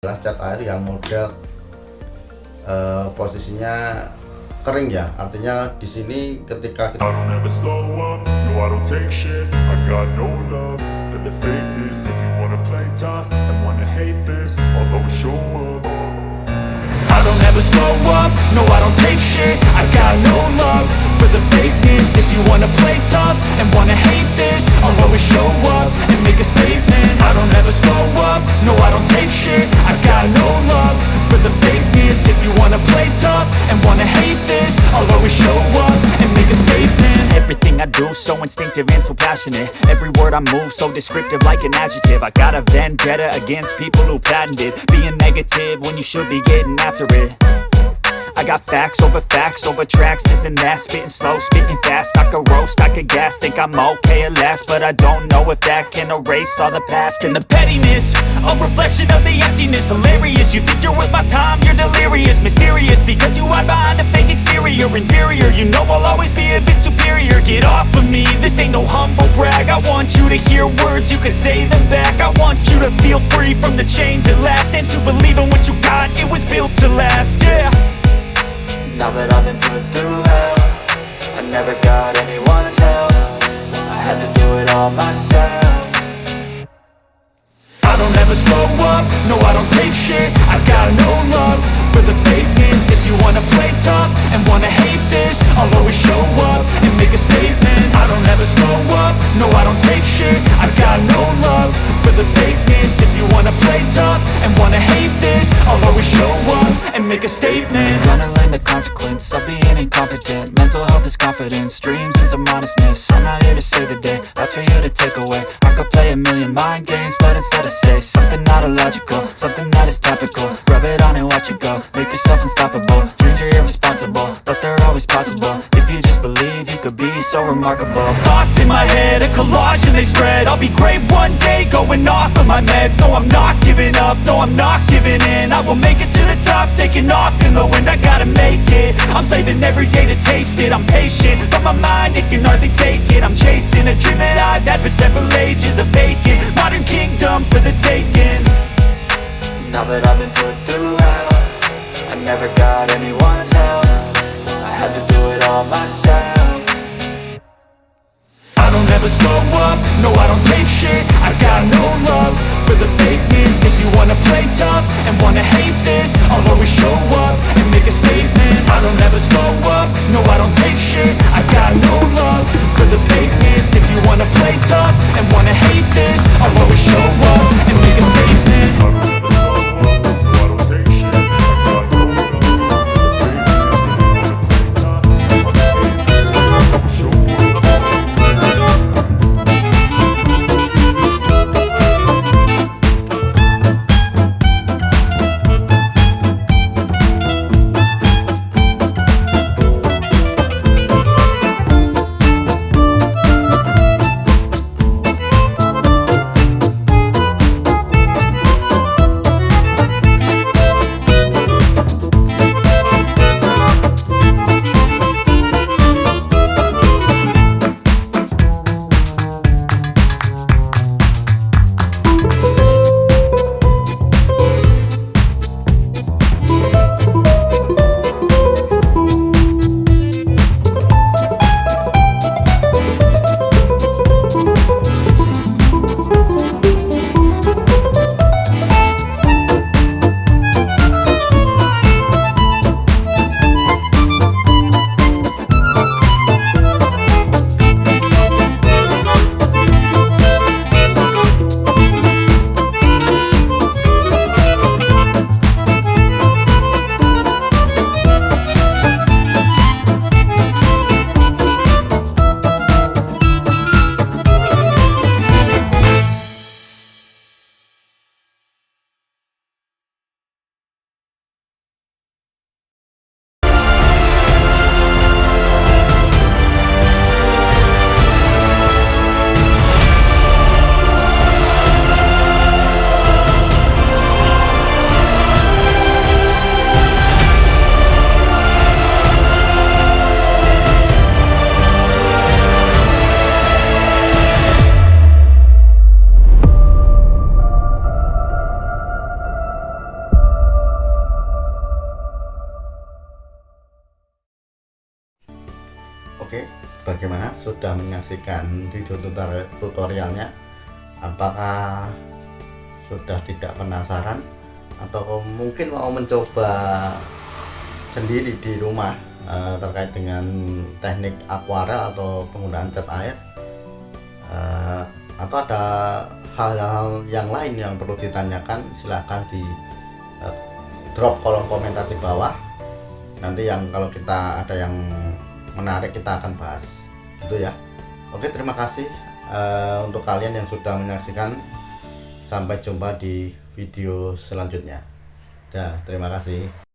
adalah cat air yang model posisinya kering ya, artinya di sini ketika kita I don't ever slow up, no I don't take shit. I got no love for the fakeness. If you wanna play tough and wanna hate this, I'll always show up and make a statement. I don't ever slow up, no I don't take shit. I got no love for the fakeness. If you wanna play tough and wanna hate this, I'll always show up and make a statement. Everything I do so instinctive and so passionate. Every word I move so descriptive like an adjective. I got a vendetta against people who patented being negative when you should be getting after it. I got facts over tracks, this and that. Spitting slow, spitting fast, I could roast, I could gas. Think I'm okay at last, but I don't know if that can erase all the past. And the pettiness, a reflection of the emptiness. Hilarious, you think you're worth my time, you're delirious. Mysterious, because you hide behind a fake exterior. Inferior, you know I'll always be a bit superior. Get off of me, this ain't no humble brag. I want you to hear words, you can say them back. I want you to feel free from the chains at last, and to believe in what you got, it was built to last, yeah. Now that I've been put through hell, I never got anyone's help. I had to do it all myself. I don't ever slow up, no I don't take shit. I got no love for the fakeness. If you wanna play tough and wanna hate this, I'll always show up and make a statement. I don't ever slow up, no I don't take shit. I got no love for the fakeness. If you wanna play tough and wanna hate this, I'll always show up and make a statement. Gonna learn the consequence of being incompetent. Mental health is confidence, dreams and some honestness. I'm not here to save the day, that's for you to take away. I could play a million mind games, but instead I say something not illogical, something that is topical. Rub it on and watch it go, make yourself unstoppable. Dreams are irresponsible, but they're always possible. If you just believe, you could be so remarkable. Thoughts in my head, a collage and they spread. I'll be great one day, going off of my meds. No, I'm not giving up, no, I'm not giving in. I will make it to the top, taking off in the wind. I gotta make it, I'm saving every day to taste it. I'm patient, but my mind, it can hardly take it. I'm chasing a dream that I've had for several ages. A vacant, modern kingdom for the taking. Now that I've been put through hell, I never got anyone's help. I had to do it all myself. I don't ever slow up, no I don't take shit. I got no love for the fakeness. If you wanna play tough and wanna hate this, I'll always show up and make a statement. I don't ever slow up, no I don't take shit. I got no love for the fakeness. If you wanna play tough and wanna hate this, I'll always show up and make a statement. I don't ever slow up, no I don't take shit. I got no love for the fakeness. If you wanna play tough and wanna hate this, I'll always show up. sudah menyaksikan video tutorialnya, apakah sudah tidak penasaran atau mungkin mau mencoba sendiri di rumah terkait dengan teknik akuarel atau penggunaan cat air, atau ada hal-hal yang lain yang perlu ditanyakan, silahkan di drop kolom komentar di bawah. Nanti yang kalau kita ada yang menarik kita akan bahas gitu ya. Oke, terima kasih untuk kalian yang sudah menyaksikan. Sampai jumpa di video selanjutnya. Terima kasih.